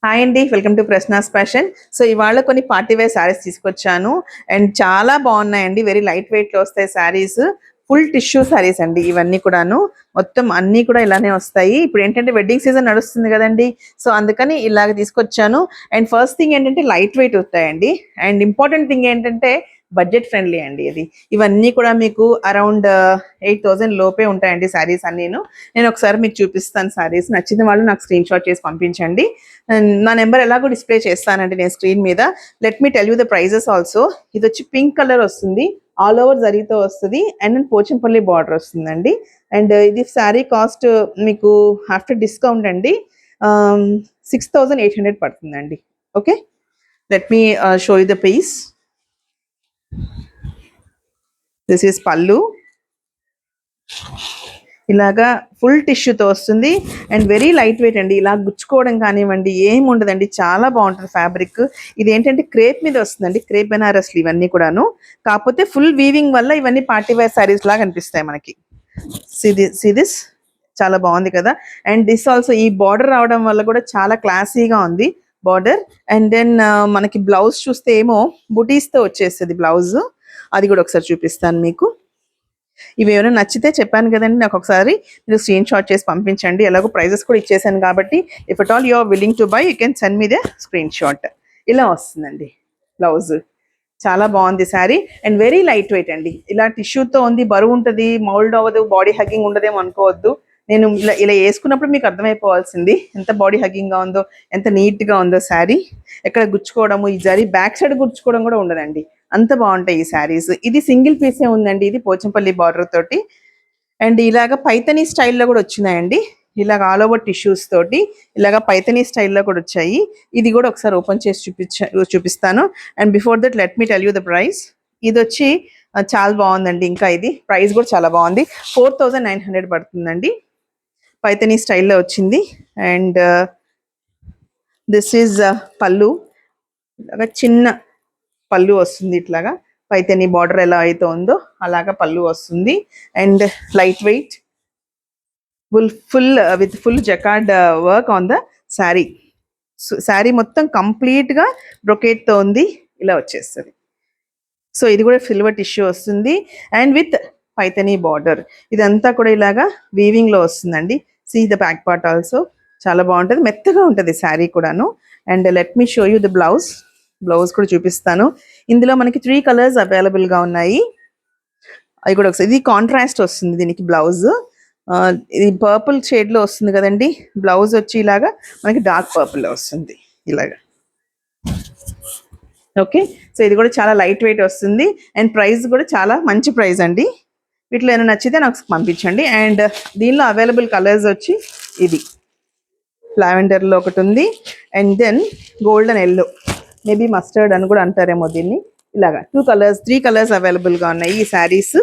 Hi అండి, welcome to Prashna's fashion. So ఇవాళ కొన్ని పార్టీ వేర్ శారీస్ తీసుకొచ్చాను అండ్ చాలా బాగున్నాయండి. వెరీ లైట్ వెయిట్లో వస్తాయి శారీస్. ఫుల్ టిష్యూ శారీస్ అండి ఇవన్నీ కూడాను. మొత్తం అన్నీ కూడా ఇలానే వస్తాయి. ఇప్పుడు ఏంటంటే వెడ్డింగ్ సీజన్ నడుస్తుంది కదండి, సో అందుకని ఇలాగ తీసుకొచ్చాను. అండ్ ఫస్ట్ థింగ్ ఏంటంటే లైట్ వెయిట్ వస్తాయండి. అండ్ ఇంపార్టెంట్ థింగ్ ఏంటంటే బడ్జెట్ ఫ్రెండ్లీ అండి. ఇవన్నీ కూడా మీకు అరౌండ్ 8,000 లోపే ఉంటాయండి శారీస్ అన్నీను. నేను ఒకసారి మీకు చూపిస్తాను శారీస్. నచ్చిన వాళ్ళు నాకు స్క్రీన్ షాట్ చేసి పంపించండి. నా నెంబర్ ఎలాగో డిస్ప్లే చేస్తానండి నేను స్క్రీన్ మీద. Let me tell you the prices also. ఇది వచ్చి పింక్ కలర్ వస్తుంది, ఆల్ ఓవర్ జరీతో వస్తుంది అండ్ పోచంపల్లి బార్డర్ వస్తుందండి. అండ్ ఇది శారీ కాస్ట్ మీకు ఆఫ్టర్ డిస్కౌంట్ అండి 6,800 పడుతుందండి. Okay, let me show you the piece. This is pallu. ఇలాగా ఫుల్ టిష్యూతో వస్తుంది అండ్ వెరీ లైట్ వెయిట్ అండి. ఇలా గుచ్చుకోవడం కానివ్వండి ఏమి ఉండదండి, చాలా బాగుంటుంది ఫ్యాబ్రిక్. ఇది ఏంటంటే క్రేప్ మీద వస్తుందండి, క్రేప్ బెనారస్లు ఇవన్నీ కూడాను. కాకపోతే ఫుల్ వీవింగ్ వల్ల ఇవన్నీ పార్టీ వేర్ శారీస్ లాగా అనిపిస్తాయి మనకి. దిస్ చాలా బాగుంది కదా. అండ్ దిస్ ఆల్సో ఈ బార్డర్ రావడం వల్ల కూడా చాలా క్లాసీగా ఉంది బార్డర్. అండ్ దెన్ మనకి బ్లౌజ్ చూస్తే ఏమో బుటీస్తో వచ్చేస్తుంది బ్లౌజ్. అది కూడా ఒకసారి చూపిస్తాను మీకు. ఇవి ఏమైనా నచ్చితే చెప్పాను కదండి, నాకు ఒకసారి మీరు స్క్రీన్ షాట్ చేసి పంపించండి. ఎలాగో ప్రైజెస్ కూడా ఇచ్చేసాను కాబట్టి if at all you are willing to buy you can send me the screenshot. ఇలా వస్తుందండి బ్లౌజ్. చాలా బాగుంది sari and very light weight అండి. ఇలా టిష్యూతో ఉంది, బరువు ఉంటుంది, మౌల్డ్ అవ్వదు, బాడీ హగ్గింగ్ ఉండదేమో అనుకోవద్దు. నేను ఇలా ఇలా వేసుకున్నప్పుడు మీకు అర్థమైపోవాల్సింది ఎంత బాడీ హగ్గింగ్గా ఉందో, ఎంత నీట్గా ఉందో శారీ. ఎక్కడ గుచ్చుకోవడము, ఈ జరీ బ్యాక్ సైడ్ గుచ్చుకోవడం కూడా ఉండదండి, అంత బాగుంటాయి ఈ శారీస్. ఇది సింగిల్ పీసే ఉందండి, ఇది పోచంపల్లి బార్డర్ తోటి. అండ్ ఇలాగ పైతనీ స్టైల్లో కూడా వచ్చినాయండి. ఇలాగ ఆల్ ఓవర్ టిష్యూస్ తోటి ఇలాగ పైతనీ స్టైల్లో కూడా వచ్చాయి. ఇది కూడా ఒకసారి ఓపెన్ చేసి చూపిస్తాను. And before that let me tell you the price. ఇది వచ్చి చాలా బాగుందండి. ఇంకా ఇది ప్రైస్ కూడా చాలా బాగుంది, 4,900 పడుతుందండి. పైతనీ స్టైల్లో వచ్చింది. అండ్ దిస్ ఈజ్ పళ్ళు. ఇలాగ చిన్న పళ్ళు వస్తుంది, ఇట్లాగా పైతని బార్డర్ ఎలా అయితే ఉందో అలాగా పళ్ళు వస్తుంది. And light weight full jacquard work on the sari. Sari మొత్తం కంప్లీట్గా బ్రొకేట్తో ఉంది, ఇలా వచ్చేస్తుంది. సో ఇది కూడా సిల్వర్ టిష్యూ వస్తుంది అండ్ విత్ పైతనీ బార్డర్. ఇదంతా కూడా ఇలాగా వీవింగ్లో వస్తుందండి. See the back part also చాలా బాగుంటుంది, మెత్తగా ఉంటుంది శారీ కూడాను. And let me show you the blouse. Blouse కూడా చూపిస్తాను. ఇందులో మనకి 3 కలర్స్ అవైలబుల్గా ఉన్నాయి. అవి కూడా ఒకసారి. ఇది కాంట్రాస్ట్ వస్తుంది దీనికి బ్లౌజ్. ఇది పర్పుల్ షేడ్లో వస్తుంది కదండి. బ్లౌజ్ వచ్చి ఇలాగా మనకి డార్క్ పర్పుల్లో వస్తుంది ఇలాగా. ఓకే, సో ఇది కూడా చాలా లైట్ వెయిట్ వస్తుంది అండ్ ప్రైస్ కూడా చాలా మంచి ప్రైస్ అండి. వీటిలో ఏమైనా నచ్చితే నాకు పంపించండి. అండ్ దీనిలో అవైలబుల్ కలర్స్ వచ్చి ఇది లావెండర్లో ఒకటి ఉంది and then golden yellow, maybe mustard అని కూడా అంటారేమో దీన్ని. ఇలాగా 3 కలర్స్ అవైలబుల్గా ఉన్నాయి ఈ saris.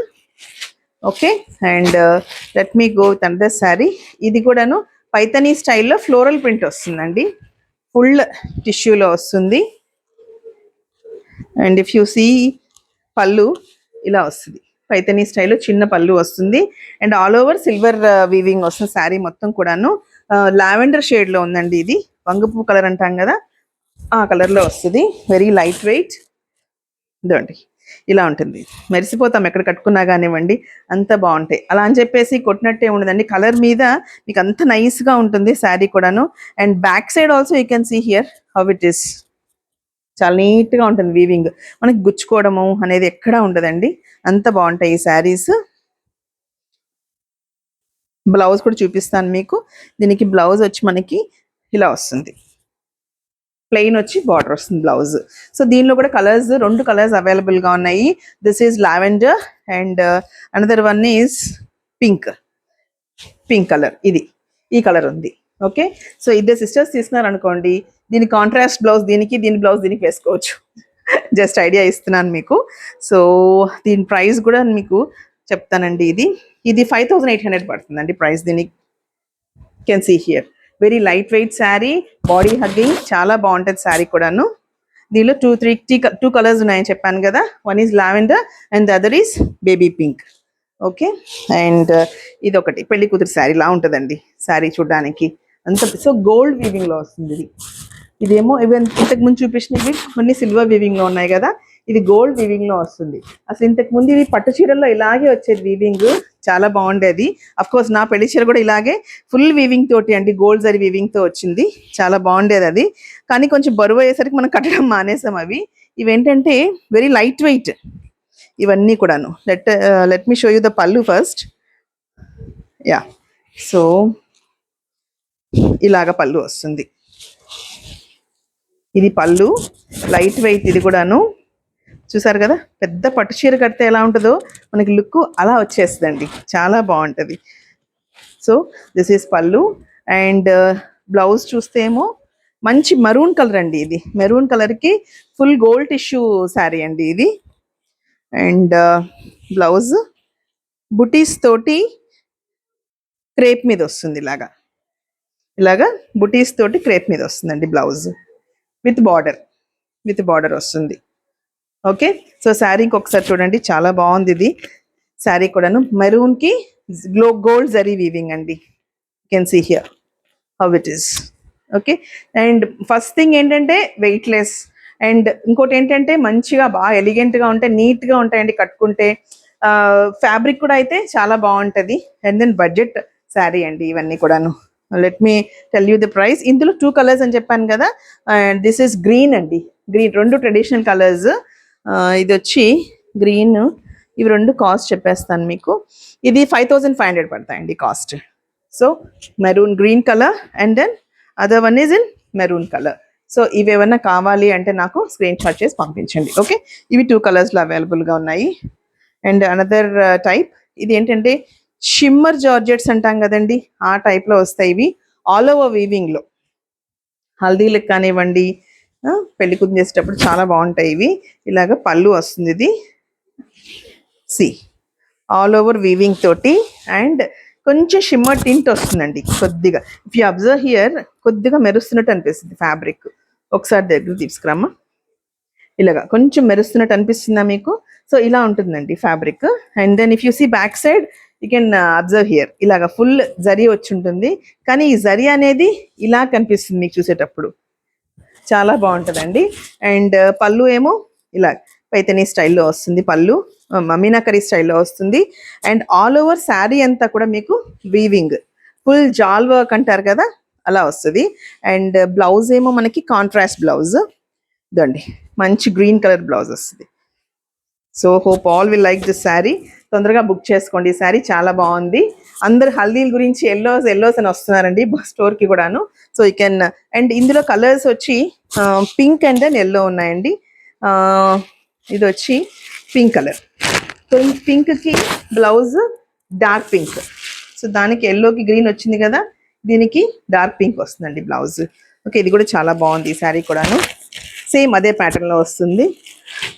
Okay, and let me go with another sari. ఇది కూడాను పైతనీ స్టైల్లో ఫ్లోరల్ ప్రింట్ వస్తుందండి, ఫుల్ టిష్యూలో వస్తుంది. అండ్ ఇఫ్ యూ సీ పళ్ళు ఇలా వస్తుంది, పైతనీ స్టైల్లో చిన్న పళ్ళు వస్తుంది and all over silver weaving వస్తుంది శారీ మొత్తం కూడాను. లావెండర్ షేడ్లో ఉందండి, ఇది వంగపువ్వు కలర్ అంటాం కదా, ఆ కలర్లో వస్తుంది. Very light wait. ఇదండి ఇలా ఉంటుంది, మెరిసిపోతాం ఎక్కడ కట్టుకున్నా కానివ్వండి, అంత బాగుంటాయి. అలా అని చెప్పేసి కొట్టినట్టే ఉండదండి, కలర్ మీద మీకు అంత నైస్గా ఉంటుంది శారీ కూడాను. And back side also you can see here how it is. చాలా నీట్గా ఉంటుంది వీవింగ్, మనకి గుచ్చుకోవడము అనేది ఎక్కడా ఉండదండి, అంత బాగుంటాయి ఈ శారీస్. బ్లౌజ్ కూడా చూపిస్తాను మీకు. దీనికి బ్లౌజ్ వచ్చి మనకి ఇలా వస్తుంది, ప్లెయిన్ వచ్చి బార్డర్ వస్తుంది బ్లౌజ్. సో దీనిలో కూడా కలర్స్ 2 కలర్స్ అవైలబుల్గా ఉన్నాయి. This is lavender and another one is pink colour. ఇది ఈ కలర్ ఉంది. ఓకే, సో ఇద్దరు సిస్టర్స్ తీసుకున్నారనుకోండి, దీని కాంట్రాస్ట్ బ్లౌజ్ దీనికి, దీని బ్లౌజ్ దీనికి వేసుకోవచ్చు. జస్ట్ ఐడియా ఇస్తున్నాను మీకు. సో దీని ప్రైస్ కూడా మీకు చెప్తానండి. ఇది 5,800 పడుతుందండి ప్రైస్. దీనికి can see here very light weight sari, body hugging, చాలా బాగుంటుంది శారీ కూడాను. దీనిలో 2 కలర్స్ ఉన్నాయని చెప్పాను కదా. One is lavender and the other is baby pink. Okay, and ఇది ఒకటి పెళ్లి కూతురు శారీ లా ఉంటుందండి శారీ చూడడానికి అంత. సో గోల్డ్ వీవింగ్లో వస్తుంది ఇది. ఇదేమో ఈవెన్ ఇంతకు ముందు చూపించినవి కొన్ని సిల్వర్ వీవింగ్ లో ఉన్నాయి కదా, ఇది గోల్డ్ వీవింగ్ లో వస్తుంది. అసలు ఇంతకు ముందు ఇవి పట్టు చీరల్లో ఇలాగే వచ్చేది వీవింగ్, చాలా బాగుండేది. అఫ్ కోర్స్ నా పెళ్లి చీర కూడా ఇలాగే ఫుల్ వీవింగ్ తోటి అండి, గోల్డ్ జరీ వీవింగ్ తో వచ్చింది, చాలా బాగుండేది అది. కానీ కొంచెం బరువు అయ్యేసరికి మనం కట్టడం మానేసాం అవి. ఇవేంటంటే వెరీ లైట్ వెయిట్ ఇవన్నీ కూడాను. Let me show you the పళ్ళు ఫస్ట్. యా, సో ఇలాగ పళ్ళు వస్తుంది. ఇది పళ్ళు, లైట్ వెయిట్, ఇది కూడాను. చూసారు కదా, పెద్ద పట్టు చీర కడితే ఎలా ఉంటుందో మనకి లుక్ అలా వచ్చేస్తుందండి, చాలా బాగుంటుంది. సో దిస్ ఈస్ పళ్ళు. అండ్ బ్లౌజ్ చూస్తే ఏమో మంచి మరూన్ కలర్ అండి, ఇది మెరూన్ కలర్కి ఫుల్ గోల్డ్ టిష్యూ శారీ అండి ఇది. అండ్ బ్లౌజ్ బుటీస్ తోటి క్రేప్ మీద వస్తుంది, ఇలాగా బుటీస్ తోటి క్రేప్ మీద వస్తుందండి బ్లౌజ్, విత్ బార్డర్ వస్తుంది. ఓకే, సో శారీ ఇంకొకసారి చూడండి, చాలా బాగుంది ఇది శారీ కూడాను. మెరూన్కి గోల్డ్ జరీ వీవింగ్ అండి, you can see here how it is. Okay, and first thing ఏంటంటే వెయిట్లెస్, అండ్ ఇంకోటి ఏంటంటే మంచిగా బాగా ఎలిగెంట్గా ఉంటాయి, నీట్గా ఉంటాయండి కట్టుకుంటే. ఫ్యాబ్రిక్ కూడా అయితే చాలా బాగుంటుంది. అండ్ దెన్ బడ్జెట్ శారీ అండి ఇవన్నీ కూడాను. Let me tell you the price. ఇందులో 2 కలర్స్ అని చెప్పాను కదా, అండ్ దిస్ ఇస్ గ్రీన్ అండి, గ్రీన్, 2 ట్రెడిషనల్ కలర్స్. ఇది వచ్చి గ్రీన్, ఇవి 2 కాస్ట్ చెప్పేస్తాను మీకు. ఇది 5500 పడతాయండి cost. So maroon green colour, and then other one is in maroon colour. So ఇవి ఏమన్నా కావాలి అంటే నాకు స్క్రీన్ షాట్ చేసి పంపించండి. ఓకే, ఇవి 2 కలర్స్లో అవైలబుల్గా ఉన్నాయి. అండ్ అనదర్ టైప్, ఇది ఏంటంటే షిమ్మర్ జార్జెట్స్ అంటాం కదండి, ఆ టైప్లో వస్తాయి ఇవి, ఆల్ ఓవర్ వీవింగ్లో. హల్దీలకు కానివ్వండి, పెళ్లి కూతురు చేసేటప్పుడు చాలా బాగుంటాయి ఇవి. ఇలాగ పళ్ళు వస్తుంది, ఇది సి ఆల్ ఓవర్ వీవింగ్ తోటి, అండ్ కొంచెం షిమ్మర్ టింట్ వస్తుందండి కొద్దిగా. ఇఫ్ యూ అబ్జర్వ్ హియర్, కొద్దిగా మెరుస్తున్నట్టు అనిపిస్తుంది ఫ్యాబ్రిక్. ఒకసారి దగ్గర తీసుకురామ్మా. ఇలాగా కొంచెం మెరుస్తున్నట్టు అనిపిస్తుందా మీకు? సో ఇలా ఉంటుందండి fabric. And then if you see back side, you can observe here, ఇలాగా ఫుల్ జరీ వచ్చి ఉంటుంది. కానీ ఈ జరీ అనేది ఇలా కనిపిస్తుంది మీకు చూసేటప్పుడు, చాలా బాగుంటుందండి. అండ్ పళ్ళు ఏమో ఇలా పైతనీ స్టైల్లో వస్తుంది, పళ్ళు మీనాకరీ స్టైల్లో వస్తుంది. అండ్ ఆల్ ఓవర్ శారీ అంతా కూడా మీకు వీవింగ్, ఫుల్ జాల్ వర్క్ అంటారు కదా, అలా వస్తుంది. అండ్ బ్లౌజ్ ఏమో మనకి కాంట్రాస్ట్ బ్లౌజ్ ఇదండి, మంచి గ్రీన్ కలర్ బ్లౌజ్ వస్తుంది. So hope all will like this sari. తొందరగా బుక్ చేసుకోండి, ఈ శారీ చాలా బాగుంది. అందరు హల్దీల గురించి ఎల్లోస్ అని వస్తున్నారండి స్టోర్కి కూడాను. సో యూ కెన్, అండ్ ఇందులో కలర్స్ వచ్చి పింక్ అండ్ దెన్ ఎల్లో ఉన్నాయండి. ఇది వచ్చి పింక్ కలర్, సో ఈ పింక్కి బ్లౌజ్ డార్క్ పింక్. సో దానికి ఎల్లోకి గ్రీన్ వచ్చింది కదా, దీనికి డార్క్ పింక్ వస్తుందండి బ్లౌజ్. ఓకే, ఇది కూడా చాలా బాగుంది ఈ శారీ కూడాను, సేమ్ అదే ప్యాటర్న్లో వస్తుంది.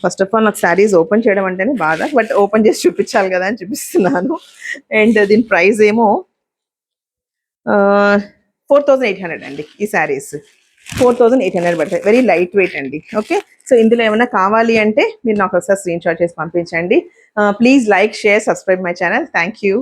ఫస్ట్ ఆఫ్ ఆల్ నాకు శారీస్ ఓపెన్ చేయడం అంటేనే బాధ, బట్ ఓపెన్ చేసి చూపించాలి కదా అని చూపిస్తున్నాను. అండ్ దీని ప్రైస్ ఏమో 4800 అండి. ఈ శారీస్ 4800 పడతాయి, వెరీ లైట్ వెయిట్ అండి. ఓకే, సో ఇందులో ఏమైనా కావాలి అంటే మీరు నాకు ఒకసారి స్క్రీన్ షాట్ చేసి పంపించండి. Please like, share, subscribe my channel. Thank you.